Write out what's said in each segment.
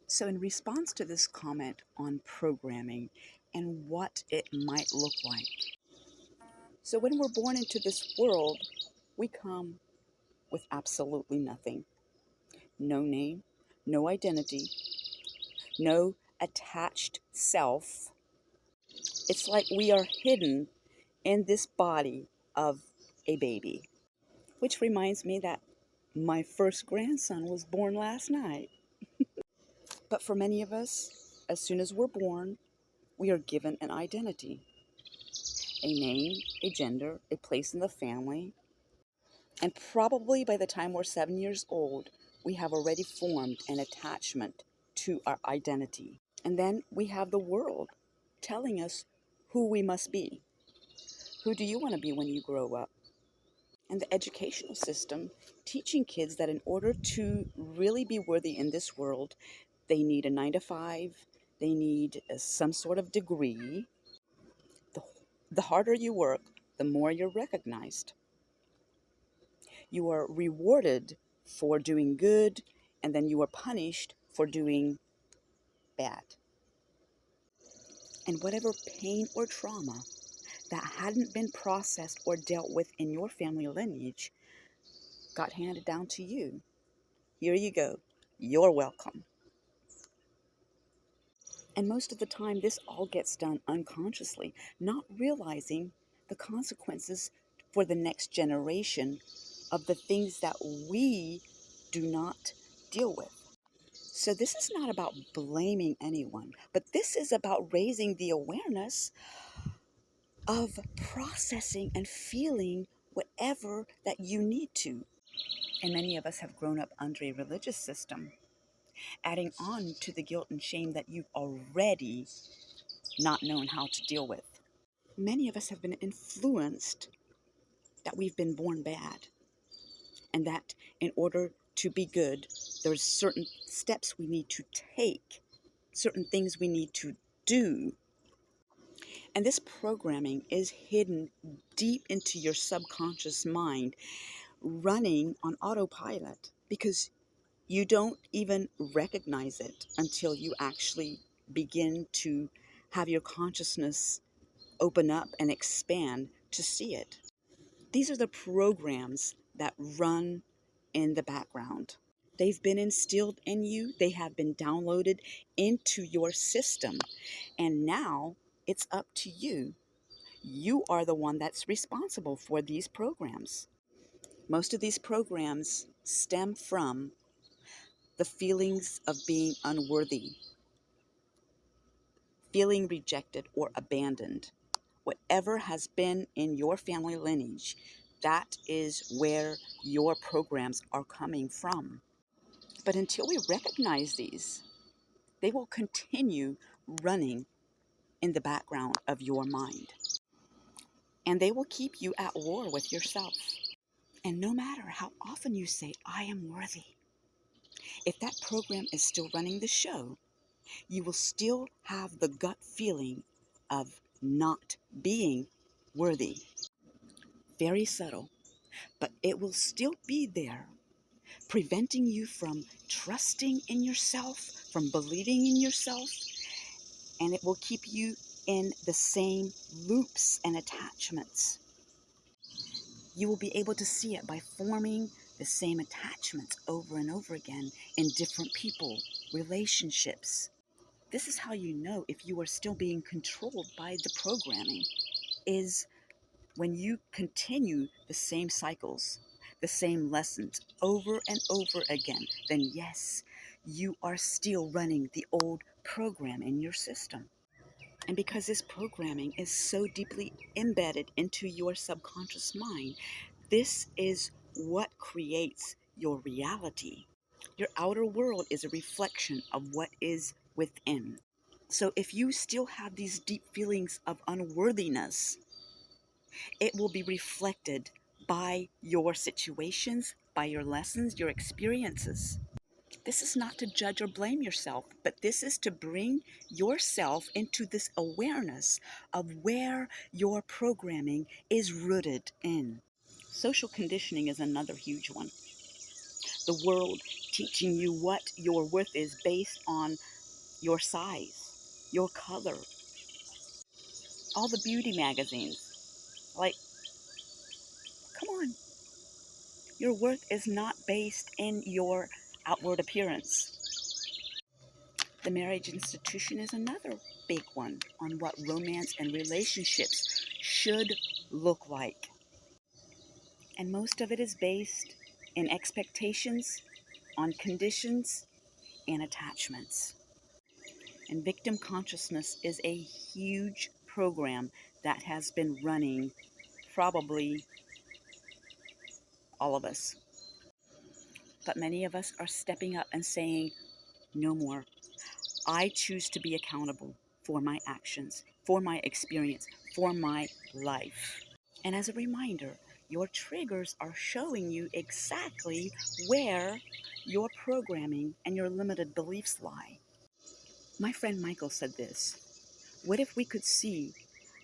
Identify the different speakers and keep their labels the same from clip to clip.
Speaker 1: So, in response to this comment on programming and what it might look like, so when we're born into this world, we come with absolutely nothing. No name, no identity, no attached self. It's like we are hidden in this body of a baby. Which reminds me that my first grandson was born last night. But for many of us, as soon as we're born, we are given an identity, a name, a gender, a place in the family. And probably by the time we're 7 years old, we have already formed an attachment to our identity. And then we have the world telling us who we must be. Who do you want to be when you grow up? And the educational system teaching kids that in order to really be worthy in this world, they need a 9 to 5, they need some sort of degree. The, the harder you work, the more you're recognized. You are rewarded for doing good, and then you are punished for doing bad. And whatever pain or trauma that hadn't been processed or dealt with in your family lineage got handed down to you. Here you go. You're welcome. And most of the time, this all gets done unconsciously, not realizing the consequences for the next generation of the things that we do not deal with. So, this is not about blaming anyone, but this is about raising the awareness of processing and feeling whatever that you need to. And many of us have grown up under a religious system, adding on to the guilt and shame that you've already not known how to deal with. Many of us have been influenced that we've been born bad, and that in order to be good, there's certain steps we need to take, certain things we need to do. And this programming is hidden deep into your subconscious mind, running on autopilot, because you don't even recognize it until you actually begin to have your consciousness open up and expand to see it. These are the programs that run in the background. They've been instilled in you, they have been downloaded into your system, and now it's up to you. You are the one that's responsible for these programs. Most of these programs stem from the feelings of being unworthy, feeling rejected or abandoned. Whatever has been in your family lineage, that is where your programs are coming from. But until we recognize these, they will continue running in the background of your mind. And they will keep you at war with yourself. And no matter how often you say, I am worthy, if that program is still running the show, you will still have the gut feeling of not being worthy. Very subtle, but it will still be there, preventing you from trusting in yourself, from believing in yourself, and it will keep you in the same loops and attachments. You will be able to see it by forming the same attachments over and over again in different people, relationships. This is how you know if you are still being controlled by the programming, is when you continue the same cycles, the same lessons over and over again, then yes, you are still running the old program in your system. And because this programming is so deeply embedded into your subconscious mind, this is what creates your reality. Your outer world is a reflection of what is within. So if you still have these deep feelings of unworthiness, it will be reflected by your situations, by your lessons, your experiences. This is not to judge or blame yourself, but this is to bring yourself into this awareness of where your programming is rooted in. Social conditioning is another huge one. The world teaching you what your worth is based on your size, your color, all the beauty magazines. Like, come on, your worth is not based in your outward appearance. The marriage institution is another big one on what romance and relationships should look like. And most of it is based in expectations, on conditions, and attachments. And victim consciousness is a huge program that has been running probably all of us. But many of us are stepping up and saying, no more. I choose to be accountable for my actions, for my experience, for my life. And as a reminder, your triggers are showing you exactly where your programming and your limited beliefs lie. My friend Michael said this: what if we could see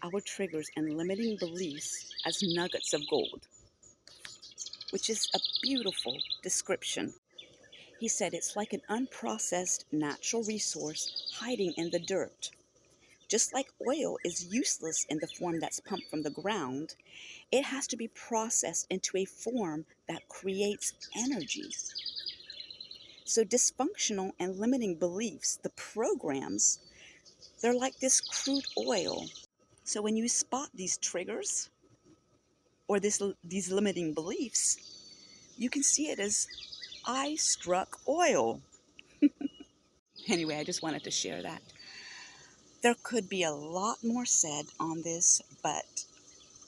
Speaker 1: our triggers and limiting beliefs as nuggets of gold? Which is a beautiful description. He said it's like an unprocessed natural resource hiding in the dirt. Just like oil is useless in the form that's pumped from the ground, it has to be processed into a form that creates energy. So dysfunctional and limiting beliefs, the programs, they're like this crude oil. So when you spot these triggers or these limiting beliefs, you can see it as I struck oil. Anyway, I just wanted to share that. There could be a lot more said on this, but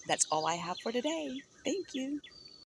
Speaker 1: that's all I have for today. Thank you.